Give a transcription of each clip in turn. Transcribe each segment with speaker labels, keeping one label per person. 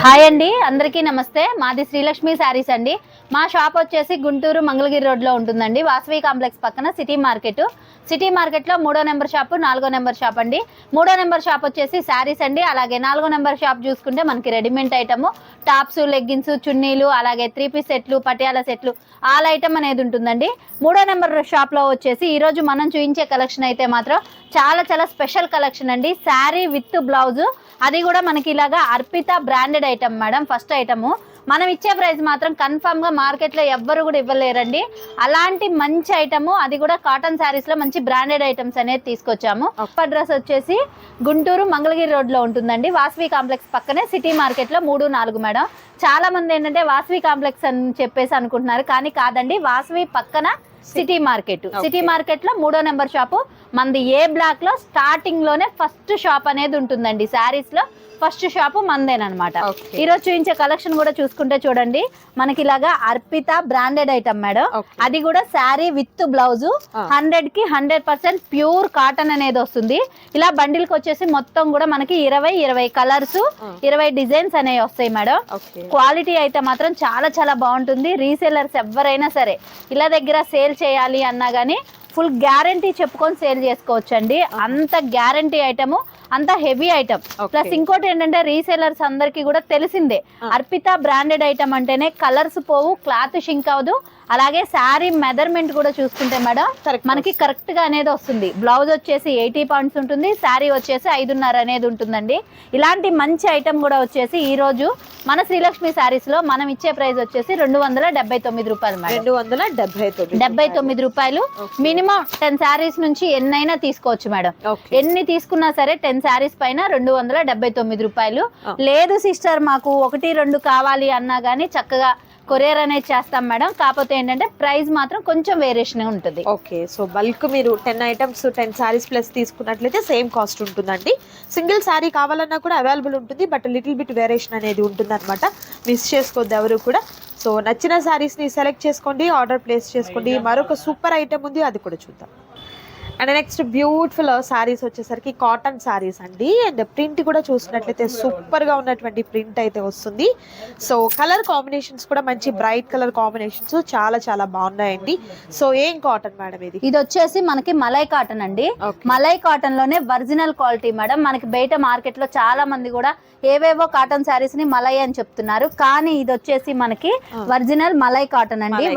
Speaker 1: Hi అండి, అందరికీ నమస్తే. మాది శ్రీలక్ష్మి శారీస్ అండి. మా షాప్ వచ్చేసి గుంటూరు మంగళగిరి రోడ్లో ఉంటుందండి. వాసవి కాంప్లెక్స్ పక్కన సిటీ మార్కెట్లో 3వ నెంబర్ షాపు, 4వ నెంబర్ షాప్ అండి. 3వ నెంబర్ షాప్ వచ్చేసి శారీస్ అండి. అలాగే 4వ నెంబర్ షాప్ చూసుకుంటే మనకి రెడీమేడ్ ఐటమ్, టాప్స్, లెగ్గిన్స్, చున్నీలు, అలాగే 3 పీస్ సెట్లు, పటియాల సెట్లు, ఆల్ ఐటమ్ అనేది ఉంటుందండి. 3వ నెంబర్ షాప్లో వచ్చేసి ఈరోజు మనం చూపించే కలెక్షన్ అయితే మాత్రం చాలా స్పెషల్ కలెక్షన్ అండి. శారీ విత్ బ్లౌజ్, అది కూడా మనకి ఇలాగా Arpita branded item madam. First item మనం ఇచ్చే ప్రైస్ మాత్రం కన్ఫర్మ్ గా మార్కెట్ లో ఎవ్వరు కూడా ఇవ్వలేరండి. అలాంటి మంచి ఐటమ్, అది కూడా కాటన్ శారీస్ లో మంచి బ్రాండెడ్ ఐటమ్స్ అనేది తీసుకొచ్చాము. అడ్రస్ వచ్చేసి గుంటూరు మంగళగిరి రోడ్ లో ఉంటుందండి. వాసవి కాంప్లెక్స్ పక్కనే సిటీ మార్కెట్ లో 3, 4 మేడం. చాలా మంది ఏంటంటే వాసవి కాంప్లెక్స్ అని చెప్పేసి అనుకుంటున్నారు, కానీ కాదండి. వాసవి పక్కన సిటీ మార్కెట్ లో 3వ నెంబర్ షాపు మనది. ఏ బ్లాక్ లో స్టార్టింగ్ లోనే ఫస్ట్ షాప్ అనేది ఉంటుందండి. శారీస్ లో ఫస్ట్ షాపు మందేనమాట. ఈ రోజు చూపించే కలెక్షన్ కూడా చూసుకుంటే చూడండి, మనకి ఇలాగా అర్పిత బ్రాండెడ్ ఐటమ్ మేడం. అది కూడా శారీ విత్ బ్లౌజ్ 100కి 100% ప్యూర్ కాటన్ అనేది వస్తుంది. ఇలా బండిల్ కి వచ్చేసి మొత్తం కూడా మనకి 20 కలర్స్, 20 డిజైన్స్ అనేవి వస్తాయి మేడం. క్వాలిటీ అయితే మాత్రం చాలా బాగుంటుంది. రీసేలర్స్ ఎవరైనా సరే ఇలా దగ్గర సేల్ చేయాలి అన్నా గానీ ఫుల్ గ్యారంటీ చెప్పుకొని సేల్ చేసుకోవచ్చు అండి. అంత గ్యారంటీ ఐటమ్, అంత హెవీ ఐటమ్. ప్లస్ ఇంకోటి ఏంటంటే రీసేలర్స్ అందరికి కూడా తెలిసిందే, అర్పిత బ్రాండెడ్ ఐటమ్ అంటేనే కలర్స్ పోవు, క్లాత్ షింక్ అవ్వదు. అలాగే శారీ మెజర్మెంట్ కూడా చూసుకుంటే మేడం మనకి కరెక్ట్ గా అనేది వస్తుంది. బ్లౌజ్ వచ్చేసి 80 పాయింట్స్ ఉంటుంది, శారీ వచ్చేసి 5.5 అనేది ఉంటుందండి. ఇలాంటి మంచి ఐటమ్ కూడా వచ్చేసి ఈ రోజు మన శ్రీలక్ష్మి శారీస్ లో మనం ఇచ్చే ప్రైస్ వచ్చేసి 279 రూపాయలు మేడం. 279 రూపాయలు. మినిమం 10 శారీస్ నుంచి ఎన్నైనా తీసుకోవచ్చు మేడం. ఎన్ని తీసుకున్నా సరే 10 శారీస్ పైన 279 రూపాయలు. లేదు సిస్టర్ మాకు 1, 2 కావాలి అన్నా గానీ చక్కగా కొరియర్ అనేది చేస్తాం మేడం. కాకపోతే ఏంటంటే ప్రైస్ మాత్రం కొంచెం వేరియేషన్ ఉంటుంది.
Speaker 2: ఓకే, సో బల్క్ మీరు 10 ఐటమ్స్ 10 సారీస్ ప్లస్ తీసుకున్నట్లయితే సేమ్ కాస్ట్ ఉంటుందండి. సింగిల్ శారీ కావాలన్నా కూడా అవైలబుల్ ఉంటుంది, బట్ లిటిల్ బిట్ వేరియేషన్ అనేది ఉంటుంది అనమాట. మిస్ చేసుకోవద్దు ఎవరు కూడా. సో నచ్చిన శారీస్ని సెలెక్ట్ చేసుకోండి, ఆర్డర్ ప్లేస్ చేసుకోండి. మరొక సూపర్ ఐటమ్ ఉంది, అది కూడా చూద్దాం. అండ్ నెక్స్ట్ బ్యూటిఫుల్ శారీస్ వచ్చేసరికి కాటన్ శారీస్ అండి. అండ్ ప్రింట్ కూడా చూసినట్లయితే సూపర్గా ఉన్నటువంటి ప్రింట్ అయితే వస్తుంది. సో కలర్ కాంబినేషన్స్ కూడా మంచి బ్రైట్ కలర్ కాంబినేషన్స్ చాలా బాగున్నాయండి. సో ఏం కాటన్ మేడం ఇది?
Speaker 1: ఇది వచ్చేసి మనకి మలై కాటన్ అండి. మలై కాటన్ లోనే ఒరిజినల్ క్వాలిటీ మేడం. మనకి బయట మార్కెట్ లో చాలా మంది కూడా ఏవేవో కాటన్ శారీస్ ని మలై అని చెప్తున్నారు, కానీ ఇది వచ్చేసి మనకి ఒరిజినల్ మలై కాటన్ అండి.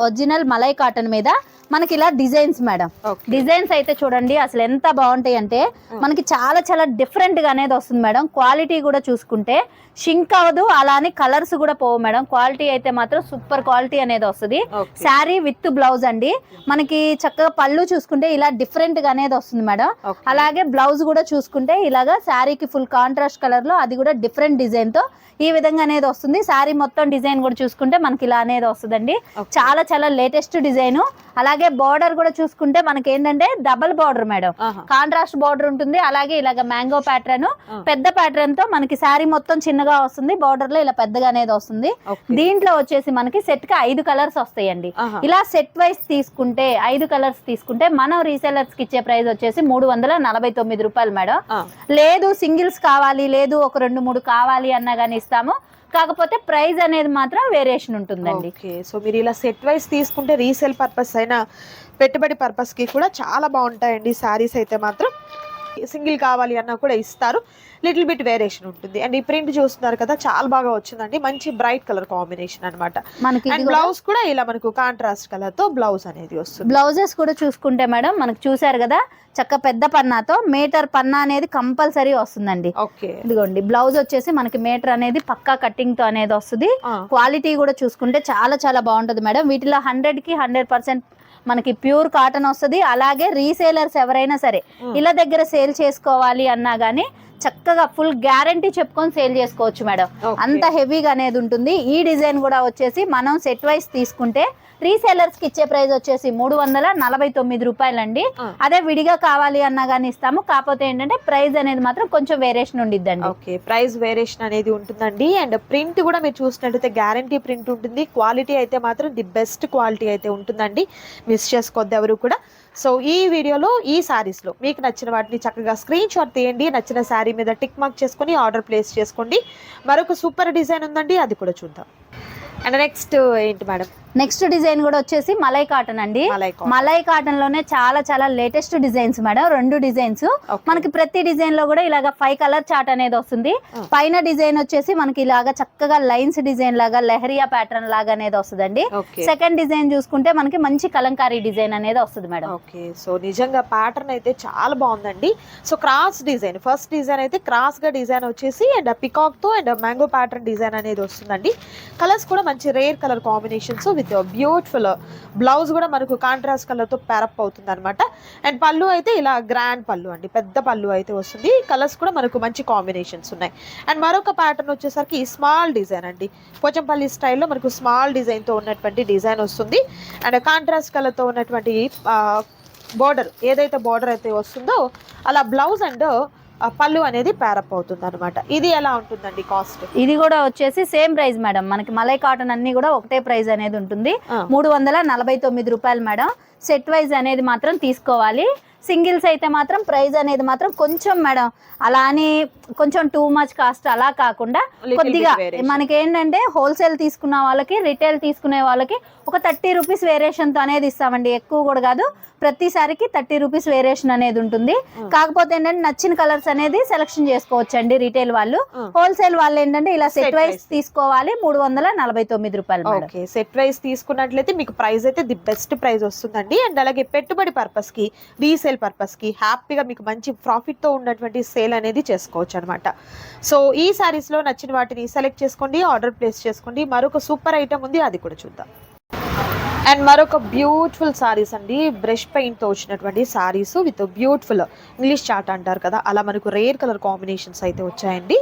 Speaker 1: ఒరిజినల్ మలై కాటన్ మీద మనకి ఇలా డిజైన్స్ మేడం. డిజైన్స్ అయితే చూడండి అసలు ఎంత బాగుంటాయి అంటే మనకి చాలా డిఫరెంట్ గా అనేది వస్తుంది మేడం. క్వాలిటీ కూడా చూసుకుంటే షింక్ అవ్వదు, అలానే కలర్స్ కూడా పోవు మేడం. క్వాలిటీ అయితే మాత్రం సూపర్ క్వాలిటీ అనేది వస్తుంది. శారీ విత్ బ్లౌజ్ అండి. మనకి చక్కగా పళ్ళు చూసుకుంటే ఇలా డిఫరెంట్ గా అనేది వస్తుంది మేడం. అలాగే బ్లౌజ్ కూడా చూసుకుంటే ఇలాగా శారీకి ఫుల్ కాంట్రాస్ట్ కలర్ లో, అది కూడా డిఫరెంట్ డిజైన్ తో ఈ విధంగా అనేది వస్తుంది. శారీ మొత్తం డిజైన్ కూడా చూసుకుంటే మనకి ఇలా అనేది వస్తుందండి. చాలా లేటెస్ట్ డిజైన్. అలాగే బార్డర్ కూడా చూసుకుంటే మనకి ఏంటంటే double border madam, contrast border ఉంటుంది. అలాగే ఇలాగ మ్యాంగో ప్యాటర్న్, పెద్ద ప్యాటర్న్ తో మనకి శారీ మొత్తం చిన్నగా వస్తుంది, బార్డర్ లో ఇలా పెద్దగా అనేది వస్తుంది. దీంట్లో వచ్చేసి మనకి సెట్ కి 5 కలర్స్ వస్తాయండి. ఇలా సెట్ వైస్ తీసుకుంటే 5 కలర్స్ తీసుకుంటే మనం రీసెలర్స్ కి ఇచ్చే ప్రైస్ వచ్చేసి 349 రూపాయలు మేడం. లేదు సింగిల్స్ కావాలి, లేదు ఒక 2, 3 కావాలి అన్నా గానీ ఇస్తాము, కాకపోతే ప్రైస్ అనేది మాత్రం వేరియేషన్ ఉంటుందండి.
Speaker 2: సో మీరు ఇలా సెట్ వైస్ తీసుకుంటే రీసేల్ పర్పస్ అయినా పెట్టుబడి పర్పస్ కి కూడా చాలా బాగుంటాయండి. శారీస్ అయితే మాత్రం సింగిల్ కావాలి అన్నా కూడా ఇస్తారు, లిటిల్ బిట్ వేరియేషన్ ఉంటుంది. అండ్ ఈ ప్రింట్ చూస్తున్నారు కదా, చాలా బాగా వచ్చిందండి. మంచి బ్రైట్ కలర్ కాంబినేషన్ అనమాట. అండ్ బ్లౌజ్ కూడా ఇలా మనకు కాంట్రాస్ట్ కలర్ తో బ్లౌజ్ అనేది వస్తుంది.
Speaker 1: బ్లౌజెస్ కూడా చూసుకుంటే మేడం మనకు చూసారు కదా, చక్క పెద్ద పన్నాతో మీటర్ పన్నా అనేది కంపల్సరీ వస్తుందండి. ఇదిగోండి బ్లౌజ్ వచ్చేసి మనకి మీటర్ అనేది పక్కా కట్టింగ్ తో అనేది వస్తుంది. క్వాలిటీ కూడా చూసుకుంటే చాలా బాగుంటది మేడం. వీటిలో 100కి 100% మనకి ప్యూర్ కాటన్ వస్తుంది. అలాగే రీసేలర్స్ ఎవరైనా సరే ఇలా దగ్గర సేల్ చేసుకోవాలి అన్నా గానీ చక్కగా ఫుల్ గ్యారంటీ చెప్పుకొని సేల్ చేసుకోవచ్చు మేడం. అంత హెవీగా అనేది ఉంటుంది. ఈ డిజైన్ కూడా వచ్చేసి మనం సెట్ వైస్ తీసుకుంటే రీసేలర్స్ కి ఇచ్చే ప్రైస్ వచ్చేసి 349 రూపాయలండి. అదే విడిగా కావాలి అన్నా గానీ ఇస్తాము, కాకపోతే ఏంటంటే ప్రైస్ అనేది మాత్రం కొంచెం వేరియేషన్ ఉండిద్దండి.
Speaker 2: ఓకే, ప్రైస్ వేరియేషన్ అనేది ఉంటుందండి. అండ్ ప్రింట్ కూడా మీరు చూసినట్టయితే గ్యారంటీ ప్రింట్ ఉంటుంది. క్వాలిటీ అయితే మాత్రం ది బెస్ట్ క్వాలిటీ అయితే ఉంటుందండి, మిస్ చేసుకోవద్దు ఎవరు కూడా. సో ఈ వీడియోలో ఈ సారీస్ లో మీకు నచ్చిన వాటిని చక్కగా స్క్రీన్ షాట్ తీయండి, నచ్చిన శారీ మీద టిక్ మార్క్ చేసుకొని ఆర్డర్ ప్లేస్ చేసుకోండి. మరొక సూపర్ డిజైన్ ఉందండి, అది కూడా చూద్దాం. అండ్ నెక్స్ట్ ఏంటి మేడం?
Speaker 1: నెక్స్ట్ డిజైన్ కూడా వచ్చేసి మలై కాటన్ అండి. మలై కాటన్ లోనే చాలా చాలా లేటెస్ట్ డిజైన్స్ మేడం, 2 డిజైన్స్. మనకి ప్రతి డిజైన్ లో కూడా ఇలాగా 5 కలర్ చార్ట్ అనేది వస్తుంది. పైన డిజైన్ వచ్చేసి మనకి ఇలాగా చక్కగా లైన్స్ డిజైన్ లాగా లెహరియా ప్యాటర్న్ లాగా అనేది వస్తుందండి. సెకండ్ డిజైన్ చూసుకుంటే మనకి మంచి కలంకారీ డిజైన్ అనేది వస్తుంది మేడం.
Speaker 2: ఓకే, సో నిజంగా ప్యాటర్న్ అయితే చాలా బాగుందండి. So cross design, first design అయితే క్రాస్ గా డిజైన్ వచ్చేసి అండ్ పికాక్ తో అండ్ మ్యాంగో ప్యాటర్న్ డిజైన్ అనేది వస్తుందండి. కలర్స్ కూడా మంచి rare colour combinations with beautiful blouse కూడా మనకు కాంట్రాస్ట్ కలర్ తో ప్యారప్ అవుతుంది అనమాట. అండ్ పళ్ళు అయితే ఇలా గ్రాండ్ పళ్ళు అండి, పెద్ద పళ్ళు అయితే వస్తుంది. కలర్స్ కూడా మనకు మంచి కాంబినేషన్స్ ఉన్నాయి. అండ్ మరొక ప్యాటర్న్ వచ్చేసరికి స్మాల్ డిజైన్ అండి, పోచంపల్లి స్టైల్లో మనకు స్మాల్ డిజైన్ తో ఉన్నటువంటి డిజైన్ వస్తుంది. అండ్ కాంట్రాస్ట్ కలర్ తో ఉన్నటువంటి బోర్డర్, ఏదైతే బోర్డర్ అయితే వస్తుందో అలా బ్లౌజ్ అండ్ పళ్ళు అనేది ప్యారప్ అవుతుంది అనమాట. ఇది ఎలా ఉంటుందండి కాస్ట్?
Speaker 1: ఇది కూడా వచ్చేసి సేమ్ ప్రైస్ మేడం, మనకి మలై కాటన్ అన్ని కూడా ఒకటే ప్రైస్ అనేది ఉంటుంది. 349 రూపాయలు మేడం. సెట్ వైజ్ అనేది మాత్రం తీసుకోవాలి. సింగిల్స్ అయితే మాత్రం ప్రైస్ అనేది మాత్రం కొంచెం మేడం అలా అని కొంచెం టూ మచ్ కాస్ట్ అలా కాకుండా కొద్దిగా మనకి ఏంటంటే హోల్సేల్ తీసుకున్న వాళ్ళకి, రిటైల్ తీసుకునే వాళ్ళకి ఒక 30 రూపీస్ వేరియేషన్ తో అనేది ఇస్తామండి. ఎక్కువ కూడా కాదు, ప్రతిసారికి 30 రూపీస్ వేరియేషన్ అనేది ఉంటుంది. కాకపోతే ఏంటంటే నచ్చిన కలర్స్ అనేది సెలెక్షన్ చేసుకోవచ్చు అండి రిటైల్ వాళ్ళు. హోల్సేల్ వాళ్ళు ఏంటంటే ఇలా సెట్ వైజ్ తీసుకోవాలి. 349 రూపాయలు.
Speaker 2: ఓకే, సెట్ వైజ్ తీసుకున్నట్లయితే మీకు ప్రైస్ అయితే ది బెస్ట్ ప్రైస్ వస్తుందండి. అండ్ అలాగే పెట్టుబడి పర్పస్ కి, రీసేల్ పర్పస్ కి హ్యాపీగా మీకు మంచి ప్రాఫిట్ తో ఉన్నటువంటి సేల్ అనేది చేసుకోవచ్చు అనమాట. సో ఈ సారీస్ లో నచ్చిన వాటిని సెలెక్ట్ చేసుకోండి, ఆర్డర్ ప్లేస్ చేసుకోండి. మరొక సూపర్ ఐటమ్ ఉంది, అది కూడా చూద్దాం. అండ్ మరొక బ్యూటిఫుల్ సారీస్ అండి, బ్రష్ పెయింట్ తో వచ్చినటువంటి saris with beautiful English chart అంటారు కదా, అలా మనకు రేర్ కలర్ కాంబినేషన్స్ అయితే వచ్చాయండి.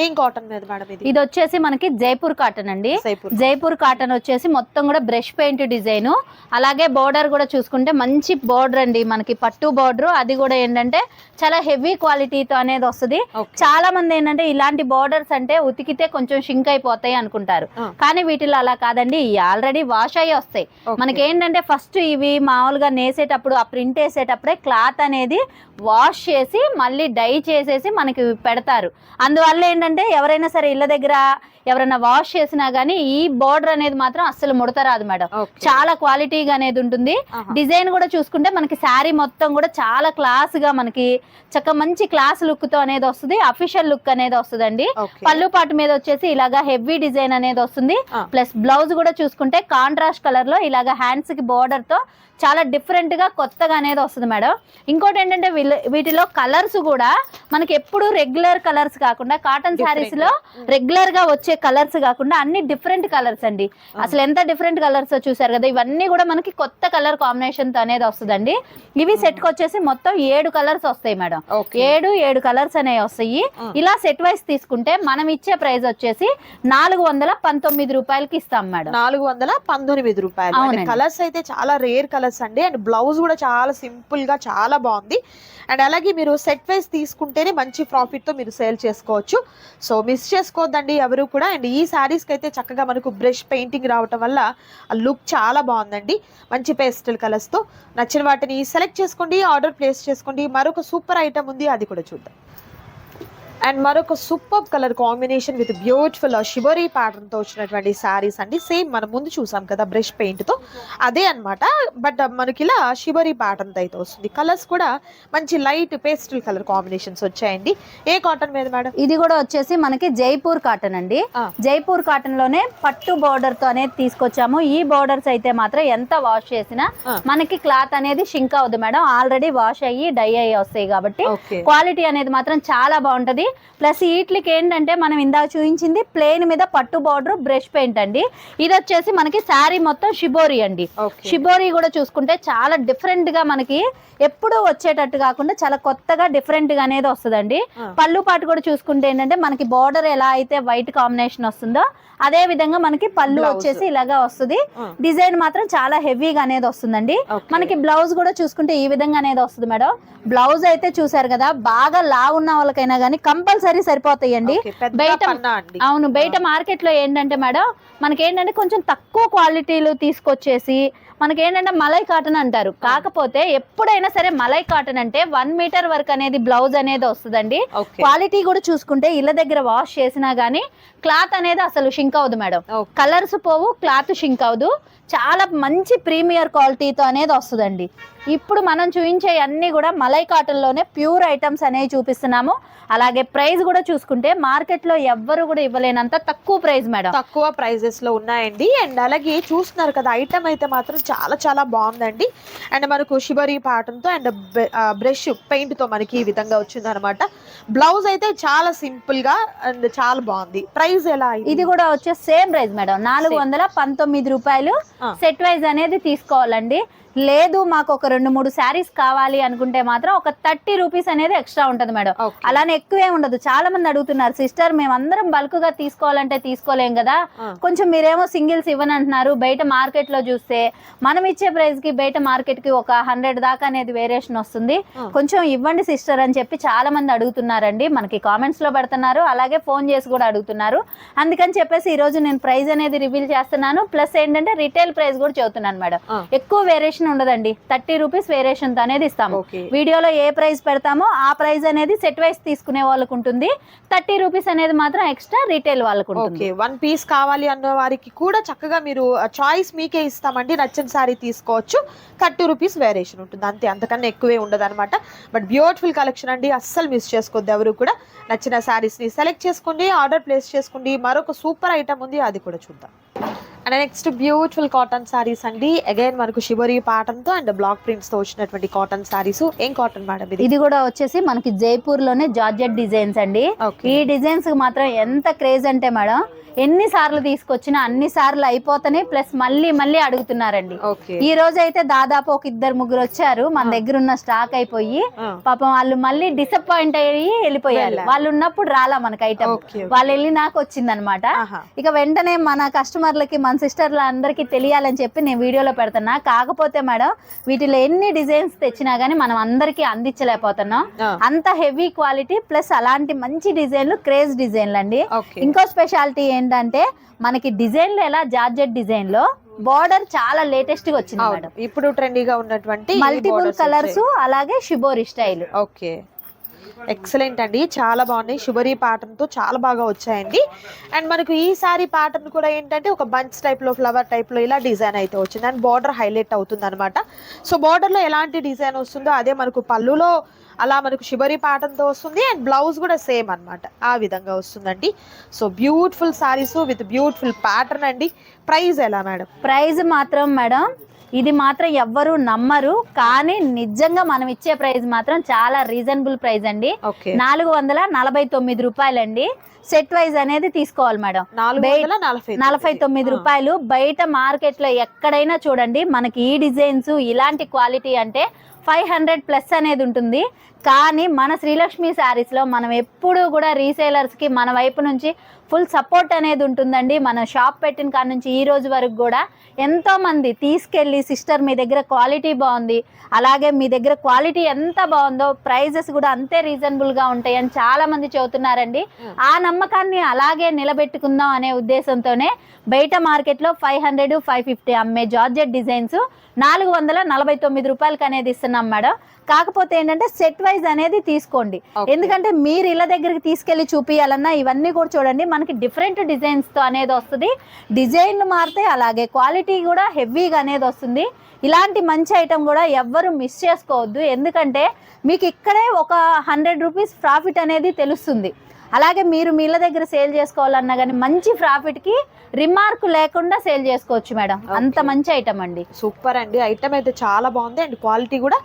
Speaker 2: ఏం కాటన్ మీద మేడం ఇది?
Speaker 1: ఇది వచ్చేసి మనకి జైపూర్ కాటన్ అండి. జైపూర్ కాటన్ వచ్చేసి మొత్తం కూడా బ్రష్ పెయింట్ డిజైన్. అలాగే బోర్డర్ కూడా చూసుకుంటే మంచి బోర్డర్ అండి, మనకి పట్టు బోర్డర్. అది కూడా ఏంటంటే చాలా హెవీ క్వాలిటీతో అనేది వస్తుంది. చాలా మంది ఏంటంటే ఇలాంటి బోర్డర్స్ అంటే ఉతికితే కొంచెం షింక్ అయిపోతాయి అనుకుంటారు, కానీ వీటిలో అలా కాదండి, ఆల్రెడీ వాష్ అయ్యి వస్తాయి. మనకి ఏంటంటే ఫస్ట్ ఇవి మామూలుగా నేసేటప్పుడు, ఆ ప్రింట్ వేసేటప్పుడే క్లాత్ అనేది వాష్ చేసి మళ్ళీ డై చేసేసి మనకి పెడతారు. అందువల్ల ఏంటంటే ఎవరైనా సరే ఇళ్ళ దగ్గర ఎవరైనా వాష్ చేసినా గానీ ఈ బోర్డర్ అనేది మాత్రం అస్సలు ముడతరాదు మేడం. చాలా క్వాలిటీగా అనేది ఉంటుంది. డిజైన్ కూడా చూసుకుంటే మనకి శారీ మొత్తం కూడా చాలా క్లాస్ గా మనకి చక్క మంచి క్లాస్ లుక్ తో అనేది వస్తుంది. అఫీషియల్ లుక్ అనేది వస్తుందండి. పళ్ళు పాటు మీద వచ్చేసి ఇలాగా హెవీ డిజైన్ అనేది వస్తుంది. ప్లస్ బ్లౌజ్ కూడా చూసుకుంటే కాంట్రాస్ట్ కలర్ లో ఇలాగా హ్యాండ్స్ కి బోర్డర్ తో చాలా డిఫరెంట్ గా కొత్తగా అనేది వస్తుంది మేడం. ఇంకోటి ఏంటంటే వీటిలో కలర్స్ కూడా మనకి ఎప్పుడు రెగ్యులర్ కలర్స్ కాకుండా, కాటన్ శారీస్ లో రెగ్యులర్ గా వచ్చే కలర్స్ కాకుండా అన్ని డిఫరెంట్ కలర్స్ అండి. అసలు ఎంత డిఫరెంట్ కలర్స్ చూసారు కదా, ఇవన్నీ కూడా మనకి కొత్త కలర్ కాంబినేషన్ తో అనేది వస్తుందండి. ఇవి సెట్ కి వచ్చేసి మొత్తం 7 కలర్స్ వస్తాయి మేడం. 7 కలర్స్ అనేవి వస్తాయి. ఇలా సెట్ వైస్ తీసుకుంటే మనం ఇచ్చే ప్రైస్ వచ్చేసి 419 రూపాయలకి ఇస్తాం మేడం.
Speaker 2: 419 రూపాయలు. కలర్స్ అయితే చాలా రేర్ కలర్స్ అండి. అండ్ బ్లౌజ్ కూడా చాలా సింపుల్ గా చాలా బాగుంది. అండ్ అలాగే మీరు సెట్ వైస్ తీసుకుంటేనే మంచి ప్రాఫిట్ తో మీరు సేల్ చేసుకోవచ్చు. సో మిస్ చేసుకోవద్దండి ఎవరు కూడా. అండ్ ఈ శారీస్ కి అయితే చక్కగా మనకు బ్రష్ పెయింటింగ్ రావటం వల్ల ఆ లుక్ చాలా బాగుందండి. మంచి పేస్టల్ కలర్స్ తో నచ్చిన వాటిని సెలెక్ట్ చేసుకోండి, ఆర్డర్ ప్లేస్ చేసుకోండి. మరొక సూపర్ ఐటమ్ ఉంది, అది కూడా చూద్దాం. అండ్ మరొక super colour combination with beautiful shibori pattern తో వచ్చినటువంటి సారీస్ అండి. సేమ్ మనం ముందు చూసాం కదా బ్రష్ పెయింట్ తో, అదే అన్నమాట. బట్ మనకి ఇలా షిబోరీ ప్యాటర్న్ తో అయితే వస్తుంది. కలర్స్ కూడా మంచి లైట్ పేస్టల్ కలర్ కాంబినేషన్స్ వచ్చాయండి. ఏ కాటన్ మీద మేడం?
Speaker 1: ఇది కూడా వచ్చేసి మనకి జైపూర్ కాటన్ అండి. జైపూర్ కాటన్ లోనే పట్టు బోర్డర్ తో అనేది తీసుకొచ్చాము. ఈ బోర్డర్స్ అయితే మాత్రం ఎంత వాష్ చేసినా మనకి క్లాత్ అనేది షింక్ అవ్వదు మేడం. ఆల్రెడీ వాష్ అయ్యి డై అయ్యి వస్తాయి కాబట్టి క్వాలిటీ అనేది మాత్రం చాలా బాగుంటది. ప్లస్ వీటికి ఏంటంటే మనం ఇందాక చూపించింది ప్లేన్ మీద పట్టు బార్డర్ బ్రష్ పెయింట్ అండి. ఇది వచ్చేసి మనకి శారీ మొత్తం షిబోరి అండి. షిబోరి కూడా చూసుకుంటే చాలా డిఫరెంట్ గా మనకి ఎప్పుడు వచ్చేటట్టు కాకుండా చాలా కొత్తగా డిఫరెంట్ గా అనేది వస్తుందండి. పళ్ళు పాటు కూడా చూసుకుంటే ఏంటంటే మనకి బార్డర్ ఎలా అయితే వైట్ కాంబినేషన్ వస్తుందో అదే విధంగా మనకి పళ్ళు వచ్చేసి ఇలాగా వస్తుంది. డిజైన్ మాత్రం చాలా హెవీగా అనేది వస్తుందండి. మనకి బ్లౌజ్ కూడా చూసుకుంటే ఈ విధంగా అనేది వస్తుంది మేడం. బ్లౌజ్ అయితే చూసారు కదా, బాగా లావు ఉన్న వాళ్ళకైనా కానీ కంపల్సరీ సరిపోతాయండి. బయట అవును, బయట మార్కెట్ లో ఏంటంటే మేడం మనకి ఏంటంటే కొంచెం తక్కువ క్వాలిటీలు తీసుకొచ్చేసి మనకి ఏంటంటే మలై కాటన్ అంటారు. కాకపోతే ఎప్పుడైనా సరే మలై కాటన్ అంటే 1 మీటర్ వరకు అనేది బ్లౌజ్ అనేది వస్తుందండి. క్వాలిటీ కూడా చూసుకుంటే ఇళ్ళ దగ్గర వాష్ చేసినా గానీ క్లాత్ అనేది అసలు షింక్ అవ్వదు మేడం. కలర్స్ పోవు, క్లాత్ షింక్ అవ్వదు. చాలా మంచి ప్రీమియర్ క్వాలిటీతో అనేది వస్తుందండి. ఇప్పుడు మనం చూపించే అన్ని కూడా మలై కాటన్ లోనే ప్యూర్ ఐటమ్స్ అనేవి చూపిస్తున్నాము. అలాగే ప్రైస్ కూడా చూసుకుంటే మార్కెట్ లో ఎవ్వరు కూడా ఇవ్వలేనంత తక్కువ ప్రైస్ మేడం,
Speaker 2: తక్కువ ప్రైజెస్ లో ఉన్నాయండి. అండ్ అలాగే చూస్తున్నారు కదా ఐటమ్ అయితే మాత్రం చాలా చాలా బాగుందండి. అండ్ మనకు షిబరీ ప్యాటర్న్ తో అండ్ బ్రష్ పెయింట్ తో మనకి ఈ విధంగా వచ్చింది అనమాట. బ్లౌజ్ అయితే చాలా సింపుల్ గా అండ్ చాలా బాగుంది. ప్రైస్ ఎలా?
Speaker 1: ఇది కూడా వచ్చే సేమ్ ప్రైస్ మేడం, 419 రూపాయలు. సెట్ వైజ్ అనేది తీసుకోవాలండి. లేదు మాకు ఒక 2-3 శారీస్ కావాలి అనుకుంటే మాత్రం ఒక 30 రూపీస్ అనేది ఎక్స్ట్రా ఉంటుంది మేడం. అలానే ఎక్కువే ఉండదు. చాలా మంది అడుగుతున్నారు, సిస్టర్ మేమందరం బల్క్ గా తీసుకోవాలంటే తీసుకోలేం కదా, కొంచెం మీరేమో సింగిల్స్ ఇవ్వనంటున్నారు. బయట మార్కెట్ లో చూస్తే మనం ఇచ్చే ప్రైస్ కి బయట మార్కెట్ కి ఒక 100 దాకా అనేది వేరియేషన్ వస్తుంది. కొంచెం ఇవ్వండి సిస్టర్ అని చెప్పి చాలా మంది అడుగుతున్నారండి. మనకి కామెంట్స్ లో పెడుతున్నారు, అలాగే ఫోన్ చేసి కూడా అడుగుతున్నారు. అందుకని చెప్పేసి ఈ రోజు నేను ప్రైస్ అనేది రివీల్ చేస్తున్నాను. ప్లస్ ఏంటంటే రిటైల్ ప్రైస్ కూడా చెబుతున్నాను మేడం. ఎక్కువ వేరియేషన్ ఉండదండి, 30 రూపీస్ వేరియేషన్ అనేది ఇస్తాము. వీడియోలో ఏ ప్రైస్ పెడతామో ఆ ప్రైస్ అనేది సెట్ వైస్ తీసుకునే వాళ్ళకు ఉంటుంది. 30 రూపీస్ అనేది మాత్రం ఎక్స్ట్రా రిటైల్ వాళ్ళకు ఉంటుంది.
Speaker 2: 1 పీస్ కావాలి అన్న వారికి కూడా చక్కగా మీరు చాయిస్ మీకే ఇస్తామండి. నచ్చిన సారీ తీసుకోవచ్చు. 30 రూపీస్ వేరియేషన్ ఉంటుంది అంతే, అంతకన్నా ఎక్కువే ఉండదు అనమాట. బట్ బ్యూటిఫుల్ కలెక్షన్ అండి, అస్సలు మిస్ చేసుకోవద్దు ఎవరు కూడా. నచ్చిన సారీస్ ని సెలెక్ట్ చేసుకోండి, ఆర్డర్ ప్లేస్ చేసుకోండి. మరొక సూపర్ ఐటమ్ ఉంది, అది కూడా చూద్దాం. And next beautiful cotton saris అండి. అగైన్ మనకు షిబరీ ప్యాటర్న్ తో అండ్ బ్లాక్ ప్రింట్స్ తో వచ్చినటువంటి కాటన్ సారీస్. ఏం కాటన్ మేడం ఇది?
Speaker 1: ఇది కూడా వచ్చేసి మనకి జైపూర్ లోనే జార్జెట్ డిజైన్స్ అండి. ఈ డిజైన్స్ మాత్రం ఎంత క్రేజ్ అంటే మేడం, ఎన్ని సార్లు తీసుకొచ్చినా అన్ని సార్లు అయిపోతాయి. ప్లస్ మళ్ళీ మళ్ళీ అడుగుతున్నారండి. ఈ రోజు అయితే దాదాపు ఒక 2-3 వచ్చారు. మన దగ్గర ఉన్న స్టాక్ అయిపోయి పాపం వాళ్ళు మళ్ళీ డిసప్పాయింట్ అయ్యి వెళ్ళిపోయారు. వాళ్ళు ఉన్నప్పుడు రాలా మనకి ఐటమ్, వాళ్ళు వెళ్ళి నాకు వచ్చింది అనమాట. ఇక వెంటనే మన కస్టమర్లకి మన సిస్టర్ల అందరికి తెలియాలని చెప్పి నేను వీడియోలో పెడుతున్నా. కాకపోతే మేడం వీటిలో ఎన్ని డిజైన్స్ తెచ్చినా గానీ మనం అందరికి అందించలేకపోతున్నాం. అంత హెవీ క్వాలిటీ ప్లస్ అలాంటి మంచి డిజైన్లు, క్రేజ్ డిజైన్లు అండి. ఇంకో స్పెషాలిటీ ఏంటంటే మనకి డిజైన్లు ఎలా జార్జెట్ డిజైన్ లో బార్డర్ చాలా లేటెస్ట్ గా వచ్చింది మేడం.
Speaker 2: ఇప్పుడు ట్రెండీగా ఉన్నటువంటి
Speaker 1: మల్టిపుల్ కలర్స్, అలాగే షిబోరి స్టైల్.
Speaker 2: ఓకే, ఎక్సలెంట్ అండి, చాలా బాగున్నాయి. షుబరీ ప్యాటర్న్ తో చాలా బాగా వచ్చాయండి. అండ్ మనకు ఈ సారీ ప్యాటర్న్ కూడా ఏంటంటే ఒక బంచ్ టైప్ లో, ఫ్లవర్ టైప్ లో ఇలా డిజైన్ అయితే వచ్చింది. అండ్ బార్డర్ హైలైట్ అవుతుంది అనమాట. సో బార్డర్ లో ఎలాంటి డిజైన్ వస్తుందో అదే మనకు పళ్ళులో అలా మనకు షిబరీ ప్యాటర్న్ తో వస్తుంది. అండ్ బ్లౌజ్ కూడా సేమ్ అన్నమాట, ఆ విధంగా వస్తుందండి. So beautiful saris with beautiful pattern అండి. ప్రైస్ ఎలా మేడం?
Speaker 1: ప్రైస్ మాత్రం మేడం ఇది మాత్రం ఎవ్వరు నమ్మరు, కానీ నిజంగా మనం ఇచ్చే ప్రైస్ మాత్రం చాలా రీజనబుల్ ప్రైస్ అండి. 449 రూపాయలండి. సెట్ వైజ్ అనేది తీసుకోవాలి మేడం. 449 రూపాయలు. బయట మార్కెట్ లో ఎక్కడైనా చూడండి మనకి ఈ డిజైన్స్ ఇలాంటి క్వాలిటీ అంటే 500 ప్లస్ అనేది ఉంటుంది. కానీ మన శ్రీలక్ష్మి శారీస్ లో మనం ఎప్పుడు కూడా రీసేలర్స్ కి మన వైపు నుంచి ఫుల్ సపోర్ట్ అనేది ఉంటుందండి. మన షాప్ పెట్టిన కాడ నుంచి ఈ రోజు వరకు కూడా ఎంతో మంది తీసుకెళ్ళి సిస్టర్ మీ దగ్గర క్వాలిటీ బాగుంది, అలాగే మీ దగ్గర క్వాలిటీ ఎంత బాగుందో ప్రైజెస్ కూడా అంతే రీజనబుల్ గా ఉంటాయి అని చాలా మంది చెబుతున్నారండి. ఆ నమ్మకాన్ని అలాగే నిలబెట్టుకుందాం అనే ఉద్దేశంతోనే బయట మార్కెట్ లో 500-550 అమ్మే జార్జెట్ డిజైన్స్ 449 రూపాయలకి అనేది ఇస్తున్నాం మేడం. కాకపోతే ఏంటంటే సెట్ వైజ్ అనేది తీసుకోండి, ఎందుకంటే మీరు ఇళ్ళ దగ్గరికి తీసుకెళ్లి చూపించాలన్నా ఇవన్నీ కూడా చూడండి మనకి డిఫరెంట్ డిజైన్స్ తో అనేది వస్తుంది. డిజైన్లు మారితే అలాగే క్వాలిటీ కూడా హెవీగా అనేది వస్తుంది. ఇలాంటి మంచి ఐటమ్ కూడా ఎవ్వరు మిస్ చేసుకోవద్దు, ఎందుకంటే మీకు ఇక్కడే ఒక 100 రూపీస్ ప్రాఫిట్ అనేది తెలుస్తుంది. అలాగే మీరు మీ ఇళ్ళ దగ్గర సేల్ చేసుకోవాలన్నా కానీ మంచి ప్రాఫిట్ కి రిమార్క్ లేకుండా సేల్ చేసుకోవచ్చు మేడం. అంత మంచి ఐటమ్ అండి.
Speaker 2: సూపర్ అండి, ఐటమ్ అయితే చాలా బాగుంది. అండ్ క్వాలిటీ కూడా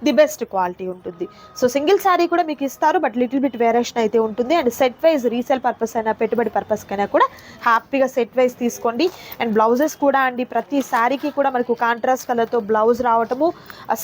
Speaker 2: ది బెస్ట్ క్వాలిటీ ఉంటుంది. సో సింగిల్ శారీ కూడా మీకు ఇస్తారు, బట్ లిటిల్ బిట్ వేరియేషన్ అయితే ఉంటుంది. And set wise resale purpose అయినా పెట్టుబడి పర్పస్ కైనా కూడా హ్యాపీగా సెట్ వైజ్ తీసుకోండి. అండ్ బ్లౌజెస్ కూడా అండి ప్రతి శారీకి కూడా మనకు కాంట్రాస్ట్ కలర్తో బ్లౌజ్ రావటము,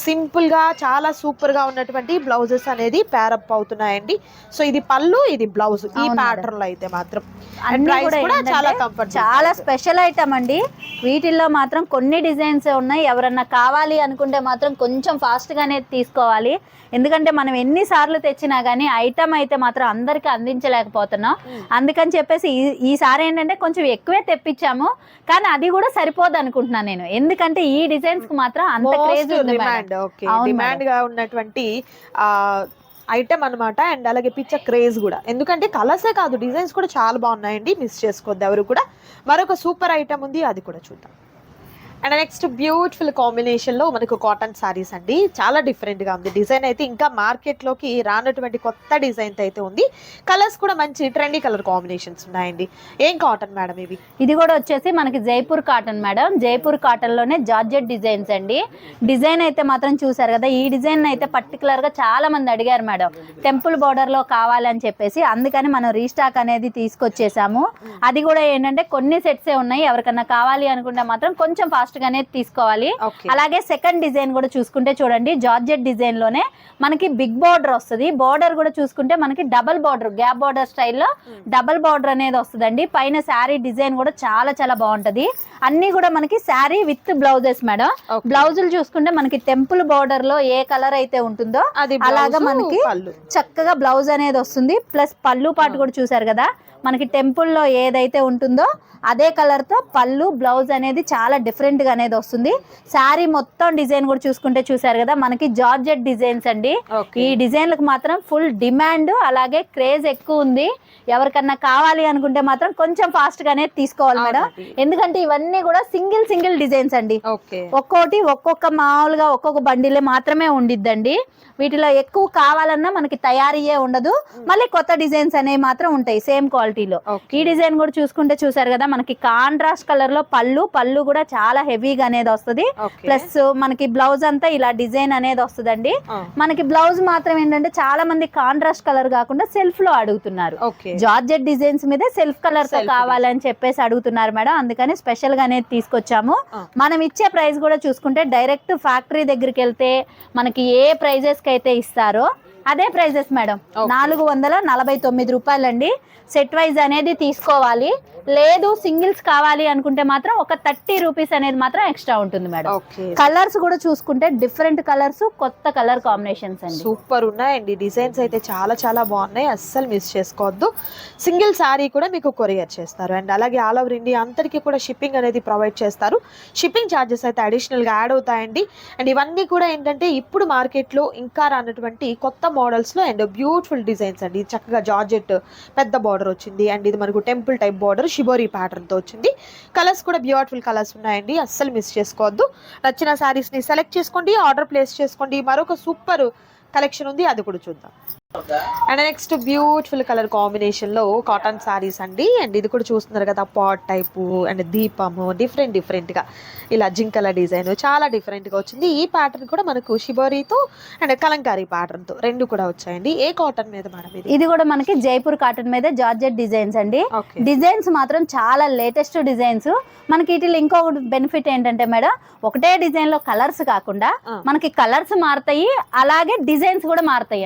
Speaker 2: సింపుల్గా చాలా సూపర్గా ఉన్నటువంటి బ్లౌజెస్ అనేది ప్యారప్ అవుతున్నాయండి. సో ఇది పళ్ళు, ఇది బ్లౌజ్ బ్లౌజ్ ఈ
Speaker 1: అవును
Speaker 2: ప్యాటర్న్ లో అయితే మాత్రం
Speaker 1: అన్ని
Speaker 2: ప్రైస్
Speaker 1: కూడా
Speaker 2: కూడా
Speaker 1: ఏంటంటే
Speaker 2: చాలా కంఫర్ట్,
Speaker 1: చాలా స్పెషల్ ఐటమ్ అండి. వీటిల్లో మాత్రం కొన్ని డిజైన్స్ ఉన్నాయి. ఎవరన్నా కావాలి అనుకుంటే మాత్రం కొంచెం ఫాస్ట్ గానే తీసుకోవాలి. ఎందుకంటే మనం ఎన్నిసార్లు తెచ్చినా కానీ ఐటమ్ అయితే మాత్రం అందరికి అందించలేకపోతున్నాం. అందుకని చెప్పేసి ఈసారి ఏంటంటే కొంచెం ఎక్కువే తెప్పించాము, కానీ అది కూడా సరిపోదు అనుకుంటున్నాను నేను. ఎందుకంటే ఈ డిజైన్స్ కి మాత్రం అంత క్రేజ్ ఉంది
Speaker 2: డిమాండ్. ఓకే,
Speaker 1: అవును
Speaker 2: డిమాండ్ గా ఉన్నటువంటి ఐటమ్ అన్నమాట. అండ్ అలాగే పిచ్చ క్రేజ్ కూడా, ఎందుకంటే కలర్సే కాదు డిజైన్స్ కూడా చాలా బాగున్నాయండి. మిస్ చేసుకోవద్దు ఎవరు కూడా. మరొక సూపర్ ఐటమ్ ఉంది, అది కూడా చూద్దాం. అండ్ నెక్స్ట్ బ్యూటిఫుల్ కాంబినేషన్ లో మనకు కాటన్ సారీస్ అండి. చాలా డిఫరెంట్ గా ఉంది డిజైన్ అయితే, ఇంకా మార్కెట్ లోకి రానటువంటి కొత్త డిజైన్ అయితే ఉంది. కలర్స్ కూడా మంచి ట్రెండీ కలర్ కాంబినేషన్స్ ఉన్నాయండి. ఏం కాటన్ మేడం ఇవి?
Speaker 1: ఇది కూడా వచ్చేసి మనకి Jaipur cotton madam. Jaipur cotton లోనే జార్జెట్ డిజైన్స్ అండి. డిజైన్ అయితే మాత్రం చూసారు కదా, ఈ డిజైన్ అయితే పర్టికులర్ గా చాలా మంది అడిగారు మేడం, టెంపుల్ బోర్డర్ లో కావాలని చెప్పేసి. అందుకని మనం రీస్టాక్ అనేది తీసుకొచ్చేసాము. అది కూడా ఏంటంటే కొన్ని సెట్సే ఉన్నాయి. ఎవరికన్నా కావాలి అనుకుంటే మాత్రం కొంచెం ఫాస్ట్ గానే తీసుకోవాలి. అలాగే సెకండ్ డిజైన్ కూడా చూసుకుంటే చూడండి, జార్జెట్ డిజైన్ లోనే మనకి బిగ్ బార్డర్ వస్తుంది. బార్డర్ కూడా చూసుకుంటే మనకి డబల్ బార్డర్, గ్యాప్ బార్డర్ స్టైల్లో డబల్ బార్డర్ అనేది వస్తుందండి. పైన శారీ డిజైన్ కూడా చాలా చాలా బాగుంటది. అన్ని కూడా మనకి శారీ విత్ బ్లౌజెస్ మేడం. బ్లౌజులు చూసుకుంటే మనకి టెంపుల్ బార్డర్ లో ఏ కలర్ అయితే ఉంటుందో అలాగా మనకి చక్కగా బ్లౌజ్ అనేది వస్తుంది. ప్లస్ పళ్ళు పాటు కూడా చూసారు కదా, మనకి టెంపుల్ లో ఏదైతే ఉంటుందో అదే కలర్ తో పళ్ళు బ్లౌజ్ అనేది చాలా డిఫరెంట్ గా అనేది వస్తుంది. శారీ మొత్తం డిజైన్ కూడా చూసుకుంటే చూసారు కదా, మనకి జార్జెట్ డిజైన్స్ అండి. ఈ డిజైన్లకు మాత్రం ఫుల్ డిమాండ్, అలాగే క్రేజ్ ఎక్కువ ఉంది. ఎవరికన్నా కావాలి అనుకుంటే మాత్రం కొంచెం ఫాస్ట్ గానే తీసుకోవాలి మేడం. ఎందుకంటే ఇవన్నీ కూడా సింగిల్ డిజైన్స్ అండి. ఒక్కోటి ఒక్కొక్క మామూలుగా ఒక్కొక్క బండిలే మాత్రమే ఉండిద్దండి. వీటిలో ఎక్కువ కావాలన్నా మనకి తయారీయే ఉండదు. మళ్ళీ కొత్త డిజైన్స్ అనేవి మాత్రం ఉంటాయి సేమ్ క్వాలిటీలో. ఈ డిజైన్ కూడా చూసుకుంటే చూసారు కదా, మనకి కాంట్రాస్ట్ కలర్ లో పళ్ళు కూడా చాలా హెవీగా అనేది వస్తుంది. ప్లస్ మనకి బ్లౌజ్ అంతా ఇలా డిజైన్ అనేది వస్తుందండి. మనకి బ్లౌజ్ మాత్రం ఏంటంటే చాలా మంది కాంట్రాస్ట్ కలర్ కాకుండా సెల్ఫ్ లో అడుగుతున్నారు. జార్జెట్ డిజైన్స్ మీద సెల్ఫ్ కలర్ తో కావాలని చెప్పేసి అడుగుతున్నారు మేడం. అందుకని స్పెషల్ గా అనేది తీసుకొచ్చాము. మనం ఇచ్చే ప్రైస్ కూడా చూసుకుంటే డైరెక్ట్ ఫ్యాక్టరీ దగ్గరికి వెళ్తే మనకి ఏ ప్రైజెస్ కి అయితే ఇస్తారో అదే ప్రైజెస్ మేడం. 449 రూపాయలండి. సెట్ వైజ్ అనేది తీసుకోవాలి. లేదు సింగిల్స్ కావాలి అనుకుంటే మాత్రం ఒక 30 రూపీస్ అనేది మాత్రం ఎక్స్ట్రా ఉంటుంది మేడం. కలర్స్ కూడా చూసుకుంటే డిఫరెంట్ కలర్స్, కొత్త కలర్ కాంబినేషన్స్ అండి.
Speaker 2: సూపర్ ఉన్నాయండి. డిజైన్స్ అయితే చాలా చాలా బాగున్నాయి, అస్సలు మిస్ చేసుకోవద్దు. సింగిల్ శారీ కూడా మీకు కొరియర్ చేస్తారు. అండ్ అలాగే ఆల్ ఓవర్ ఇండియా అంతటికీ కూడా షిప్పింగ్ అనేది ప్రొవైడ్ చేస్తారు. షిప్పింగ్ ఛార్జెస్ అయితే అడిషనల్ గా యాడ్ అవుతాయండి. అండ్ ఇవన్నీ కూడా ఏంటంటే ఇప్పుడు మార్కెట్ లో ఇంకా రానటువంటి కొత్త మోడల్స్ లో అండ్ బ్యూటిఫుల్ డిజైన్స్ అండి. చక్కగా జార్జెట్ పెద్ద బార్డర్ వచ్చింది. అండ్ ఇది మనకు temple type border shibori pattern తో వచ్చింది. కలర్స్ కూడా బ్యూటిఫుల్ కలర్స్ ఉన్నాయండి, అస్సలు మిస్ చేసుకోవద్దు. నచ్చిన శారీస్ ని సెలెక్ట్ చేసుకోండి, ఆర్డర్ ప్లేస్ చేసుకోండి. మరొక సూపర్ కలెక్షన్ ఉంది, అది కూడా చూద్దాం. And next beautiful colour combination లో కాటన్ సారీస్ అండి. అండ్ ఇది కూడా చూస్తున్నారు కదా, పాట్ టైపు అండ్ దీపము డిఫరెంట్ గా ఇలా జింకల డిజైన్ చాలా డిఫరెంట్ గా వచ్చింది. ఈ ప్యాటర్న్ కూడా మనకు షిబోరితో అండ్ కలంకారీ ప్యాటర్న్ తో రెండు కూడా వచ్చాయండి. ఏ కాటన్ మీద మేడం
Speaker 1: ఇది కూడా మనకి జైపూర్ కాటన్ మీద జార్జెట్ డిజైన్స్ అండి. డిజైన్స్ మాత్రం చాలా లేటెస్ట్ డిజైన్స్. మనకి వీటిలో ఇంకొక బెనిఫిట్ ఏంటంటే మేడం, ఒకటే డిజైన్ లో కలర్స్ కాకుండా మనకి కలర్స్ మారుతాయి, అలాగే డిజైన్స్ కూడా మారుతాయి.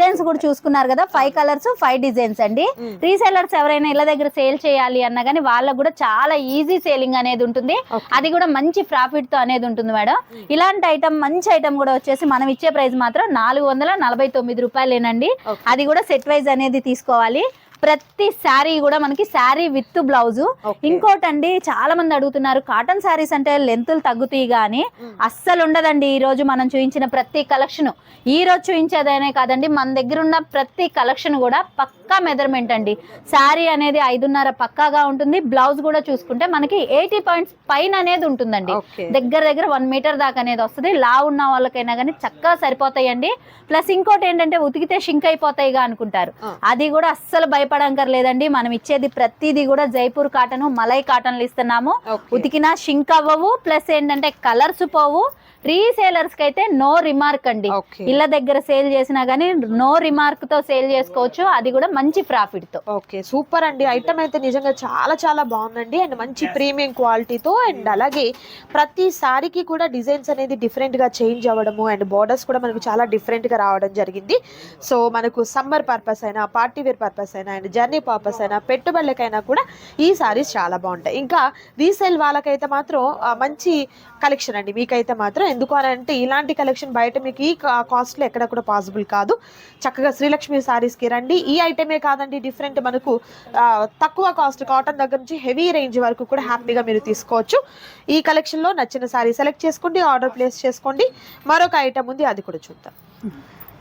Speaker 1: డిజైన్స్ కూడా చూసుకున్నారు కదా, 5 కలర్స్ 5 డిజైన్స్ అండి. రీసెలర్స్ ఎవరైనా ఇళ్ళ దగ్గర సేల్ చేయాలి అన్నా కానీ వాళ్ళకు కూడా చాలా ఈజీ సేలింగ్ అనేది ఉంటుంది. అది కూడా మంచి ప్రాఫిట్ తో అనేది ఉంటుంది మేడం. ఇలాంటి ఐటమ్ మంచి ఐటమ్ కూడా వచ్చేసి మనం ఇచ్చే ప్రైస్ మాత్రం 449 రూపాయలేనండి. అది కూడా సెట్ వైజ్ అనేది తీసుకోవాలి. ప్రతి శారీ కూడా మనకి శారీ విత్ బ్లౌజ్. ఇంకోటండి, చాలా మంది అడుగుతున్నారు కాటన్ శారీస్ అంటే లెంతులు తగ్గుతాయి గానీ అస్సలు ఉండదండి. ఈ రోజు మనం చూపించిన ప్రతి కలెక్షన్, ఈ రోజు చూపించేదనే కాదండి, మన దగ్గర ఉన్న ప్రతి కలెక్షన్ కూడా పక్కా మెజర్మెంట్ అండి. శారీ అనేది 5.5 పక్కాగా ఉంటుంది. బ్లౌజ్ కూడా చూసుకుంటే మనకి 80 పాయింట్స్ పైన అనేది ఉంటుందండి. దగ్గర 1 మీటర్ దాకా అనేది వస్తుంది. లా ఉన్న వాళ్ళకైనా కానీ చక్కగా సరిపోతాయండి. ప్లస్ ఇంకోటి ఏంటంటే ఉతికితే షింక్ అయిపోతాయిగా అనుకుంటారు, అది కూడా అస్సలు భయపడంకర్లేదండి. మనం ఇచ్చేది ప్రతిదీ కూడా జైపూర్ కాటన్, మలై కాటన్లు ఇస్తున్నాము.
Speaker 2: Okay.
Speaker 1: ఉతికినా షింక్ అవ్వవు, ప్లస్ ఏంటంటే కలర్స్ పోవు. రీసేలర్స్ కి అయితే నో రిమార్క్ అండి.
Speaker 2: Okay.
Speaker 1: ఇళ్ళ దగ్గర సేల్ చేసినా గానీ నో రిమార్క్ తో సేల్ చేసుకోవచ్చు, అది కూడా మంచి ప్రాఫిట్ తో.
Speaker 2: ఓకే, సూపర్ అండి. ఐటమ్ అయితే నిజంగా చాలా చాలా బాగుందండి. అండ్ మంచి ప్రీమియం క్వాలిటీతో, అండ్ అలాగే ప్రతి సారీకి కూడా డిజైన్స్ అనేది డిఫరెంట్ గా చేంజ్ అవ్వడము, అండ్ బోర్డర్స్ కూడా మనకు చాలా డిఫరెంట్ గా రావడం జరిగింది. సో మనకు సమ్మర్ పర్పస్ అయినా, పార్టీ వేర్ పర్పస్ అయినా, అండ్ జర్నీ పర్పస్ అయినా, పెట్టుబడులకైనా కూడా ఈ సారీస్ చాలా బాగుంటాయి. ఇంకా రీసేల్ వాళ్ళకైతే మాత్రం మంచి కలెక్షన్ అండి. మీకైతే మాత్రం ఎందుకు అని అంటే ఇలాంటి కలెక్షన్ బయట మీకు ఈ కాస్ట్లో ఎక్కడ కూడా పాసిబుల్ కాదు. చక్కగా శ్రీలక్ష్మి సారీస్కి రండి. ఈ ఐటమే కాదండి, డిఫరెంట్ మనకు తక్కువ కాస్ట్ కాటన్ దగ్గర నుంచి హెవీ రేంజ్ వరకు కూడా హ్యాపీగా మీరు తీసుకోవచ్చు. ఈ కలెక్షన్లో నచ్చిన సారీ సెలెక్ట్ చేసుకోండి, ఆర్డర్ ప్లేస్ చేసుకోండి. మరొక ఐటమ్ ఉంది, అది కూడా చూద్దాం.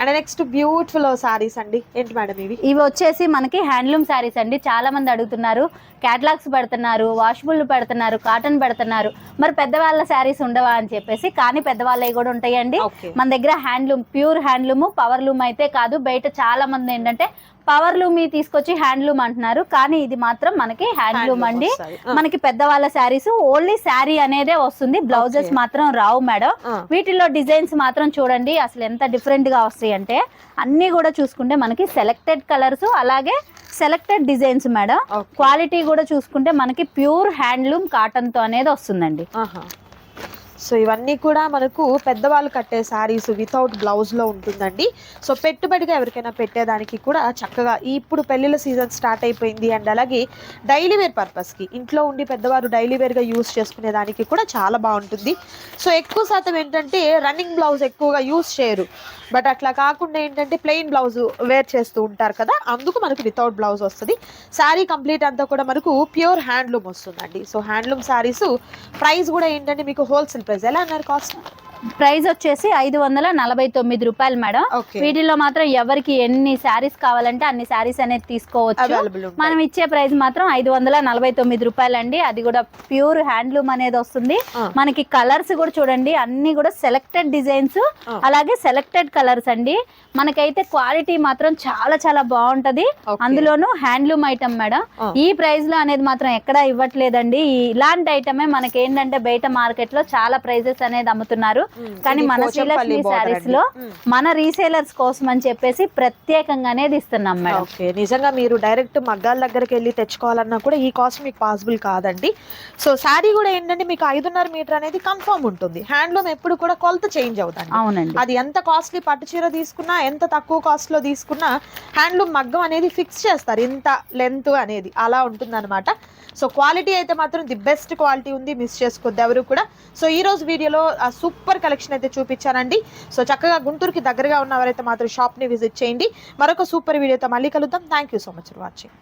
Speaker 2: అండ్ నెక్స్ట్ బ్యూటిఫుల్ సారీస్ అండి. ఏంటి మేడం ఇవి?
Speaker 1: ఇవి వచ్చేసి మనకి హ్యాండ్లూమ్ శారీస్ అండి. చాలా మంది అడుగుతున్నారు, క్యాటలాగ్స్ పెడుతున్నారు, వాషబుల్ పెడుతున్నారు, కాటన్ పెడుతున్నారు, మరి పెద్దవాళ్ళ శారీస్ ఉండవా అని చెప్పేసి. కానీ పెద్దవాళ్ళవి కూడా ఉంటాయండి. మన దగ్గర handloom, pure handloom, power loom అయితే కాదు. బయట చాలా మంది ఏంటంటే పవర్ లూమ్ తీసుకొచ్చి హ్యాండ్లూమ్ అంటున్నారు, కానీ ఇది మాత్రం మనకి హ్యాండ్లూమ్ అండి. మనకి పెద్దవాళ్ళ శారీస్ ఓన్లీ శారీ అనేదే వస్తుంది, బ్లౌజెస్ మాత్రం రావు మేడం. వీటిలో డిజైన్స్ మాత్రం చూడండి అసలు ఎంత డిఫరెంట్ గా వస్తాయి అంటే, అన్ని కూడా చూసుకుంటే మనకి సెలెక్టెడ్ కలర్స్, అలాగే సెలెక్టెడ్ డిజైన్స్ మేడం. క్వాలిటీ కూడా చూసుకుంటే మనకి ప్యూర్ హ్యాండ్లూమ్ కాటన్ తో అనేది వస్తుందండి.
Speaker 2: సో ఇవన్నీ కూడా మనకు పెద్దవాళ్ళు కట్టే శారీస్ వితౌట్ బ్లౌజ్లో ఉంటుందండి. సో పెట్టుబడిగా ఎవరికైనా పెట్టేదానికి కూడా చక్కగా ఇప్పుడు పెళ్ళిళ్ళ సీజన్ స్టార్ట్ అయిపోయింది. అండ్ అలాగే డైలీ వేర్ పర్పస్కి ఇంట్లో ఉండి పెద్దవారు డైలీ వేర్గా యూస్ చేసుకునే దానికి కూడా చాలా బాగుంటుంది. సో ఎక్కువ శాతం ఏంటంటే రన్నింగ్ బ్లౌజ్ ఎక్కువగా యూస్ చేయరు, బట్ అట్లా కాకుండా ఏంటంటే ప్లెయిన్ బ్లౌజ్ వేర్ చేస్తూ ఉంటారు కదా, అందుకు మనకు వితౌట్ బ్లౌజ్ వస్తుంది. శారీ కంప్లీట్ అంతా కూడా మనకు ప్యూర్ హ్యాండ్లూమ్ వస్తుందండి. సో హ్యాండ్లూమ్ శారీస్ ప్రైస్ కూడా ఏంటంటే మీకు హోల్సేల్ ప్రైస్ ఎలా అన్నారు? కాస్ట్
Speaker 1: ప్రైస్ వచ్చేసి 549 రూపాయలు మేడం. వీటిలో మాత్రం ఎవరికి ఎన్ని శారీస్ కావాలంటే అన్ని శారీస్ అనేది తీసుకోవచ్చు. మనం ఇచ్చే ప్రైస్ మాత్రం 549 రూపాయలు అండి. అది కూడా ప్యూర్ హ్యాండ్లూమ్ అనేది వస్తుంది. మనకి కలర్స్ కూడా చూడండి, అన్ని కూడా సెలెక్టెడ్ డిజైన్స్, అలాగే సెలెక్టెడ్ కలర్స్ అండి. మనకైతే క్వాలిటీ మాత్రం చాలా చాలా బాగుంటది, అందులోనూ హ్యాండ్లూమ్ ఐటమ్ మేడం. ఈ ప్రైస్ లో అనేది మాత్రం ఎక్కడా ఇవ్వట్లేదండి. ఇలాంటి ఐటమే మనకి ఏంటంటే బయట మార్కెట్ లో చాలా ప్రైజెస్ అనేది అమ్ముతున్నారు, కానీ మన శ్రీలక్ష్మి శారీస్ లో మన రీసేలర్స్ కోసం అని చెప్పేసి ప్రత్యేకంగా అనేది ఇస్తున్నాం మేడం.
Speaker 2: ఓకే, నిజంగా మీరు డైరెక్ట్ మగ్గాల దగ్గరికి వెళ్ళి తెచ్చుకోవాలన్నా కూడా ఈ కాస్ట్ మీకు పాసిబుల్ కాదండి. సో శారీ కూడా ఏంటంటే మీకు 5.5 మీటర్ అనేది కన్ఫర్మ్ ఉంటుంది. హ్యాండ్లూమ్ ఎప్పుడు కూడా కొలత చేంజ్ అవుతుంది.
Speaker 1: అవునండి,
Speaker 2: అది ఎంత కాస్ట్లీ పట్టు చీర తీసుకున్నా, ఎంత తక్కువ కాస్ట్ లో తీసుకున్నా హ్యాండ్లూమ్ మగ్గం అనేది ఫిక్స్ చేస్తారు, ఇంత లెంత్ అనేది అలా ఉంటుంది అనమాట. సో క్వాలిటీ అయితే మాత్రం ది బెస్ట్ క్వాలిటీ ఉంది, మిస్ చేసుకోవద్దు ఎవరు కూడా. సో ఈ రోజు వీడియోలో సూపర్ కలెక్షన్ అయితే చూపించానండి. సో చక్కగా గుంటూరుకి దగ్గరగా ఉన్నవారైతే మాత్రం షాప్ని విజిట్ చేయండి. మరొక సూపర్ వీడియోతో మళ్ళీ కలుద్దాం. Thank you so much for watching.